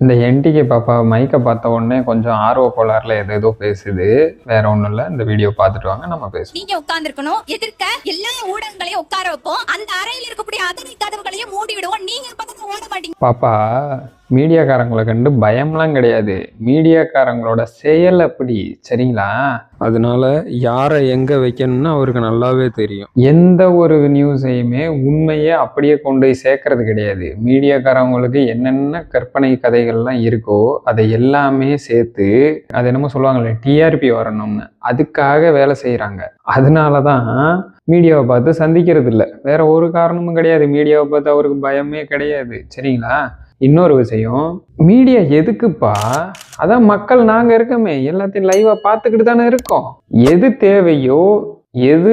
இந்த என்டிகே பாப்பா மைக்கை பார்த்த உடனே கொஞ்சம் ஆர்வ கோளாறுல ஏதோ பேசுது. வேற ஒண்ணும் இல்ல. இந்த வீடியோ பார்த்துட்டு வாங்க, நம்ம பேசுவோம். நீங்க உட்கார்ந்து இருக்கணும். எதிர்க்க எல்லா ஊடகங்களையும் உட்கார வைப்போம். அந்த அறையில் இருக்கக்கூடிய அத்தனை கதவுகளையும் மூடி விடுவோம். நீங்க பக்கத்துல ஓட மாட்டீங்க. பாப்பா, மீடியாக்காரங்களை கண்டு பயம்லாம் கிடையாது. மீடியாக்காரங்களோட செயல் அப்படி, சரிங்களா? அதனால யாரை எங்க வைக்கணும்னு அவருக்கு நல்லாவே தெரியும். எந்த ஒரு நியூஸையுமே உண்மையை அப்படியே கொண்டு போய் சேர்க்கறது கிடையாது. மீடியாக்காரவங்களுக்கு என்னென்ன கற்பனை கதைகள்லாம் இருக்கோ அதை எல்லாமே சேர்த்து, அது என்னமோ சொல்லுவாங்களே, டிஆர்பி வரணும்னு, அதுக்காக வேலை செய்யறாங்க. அதனாலதான் மீடியாவை பார்த்து சந்திக்கிறது இல்லை. வேற ஒரு காரணமும் கிடையாது. மீடியாவை பார்த்து அவருக்கு பயமே கிடையாது, சரிங்களா? இன்னொரு விஷயம், மீடியா எதுக்குப்பா? அதான் மக்கள் நாங்க இருக்கோமே, எல்லாத்தையும் லைவா பார்த்துக்கிட்டு தானே இருக்கோம். எது தேவையோ, எது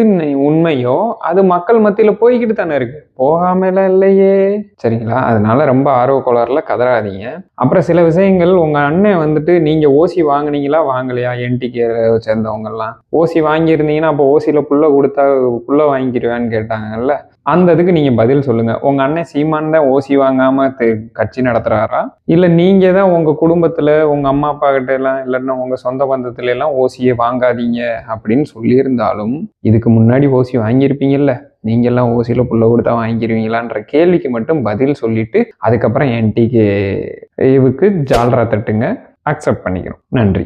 உண்மையோ அது மக்கள் மத்தியில போய்கிட்டு தானே இருக்கு. போகாம எல்லாம் இல்லையே, சரிங்களா? அதனால ரொம்ப ஆர்வ கோளாறுல கதறாதீங்க. அப்புறம் சில விஷயங்கள், உங்க அண்ணன் வந்துட்டு நீங்க ஓசி வாங்கினீங்களா வாங்கலையா, என்டிகே சேர்ந்தவங்க எல்லாம் ஓசி வாங்கியிருந்தீங்கன்னா அப்போ ஓசியில புள்ள கொடுத்தா புள்ள வாங்கிக்கிடுவேன்னு கேட்டாங்கல்ல, அந்த இதுக்கு நீங்க பதில் சொல்லுங்க. உங்க அண்ணன் சீமான் தான் ஓசி வாங்காம கட்சி நடத்துறாரா, இல்ல நீங்க தான் உங்க குடும்பத்துல உங்க அம்மா அப்பா கிட்ட எல்லாம், இல்லைன்னா உங்க சொந்த பந்தத்துல எல்லாம் ஓசியை வாங்காதீங்க அப்படின்னு சொல்லியிருந்தாலும் இதுக்கு முன்னாடி ஓசி வாங்கியிருப்பீங்கல்ல, நீங்க எல்லாம் ஓசியில புள்ள கொடுத்தா வாங்கிடுவீங்களான்ற கேள்விக்கு மட்டும் பதில் சொல்லிட்டு அதுக்கப்புறம் என்டிகே இவுக்கு ஜால்ரா தட்டுங்க. அக்செப்ட் பண்ணிக்கிறோம். நன்றி.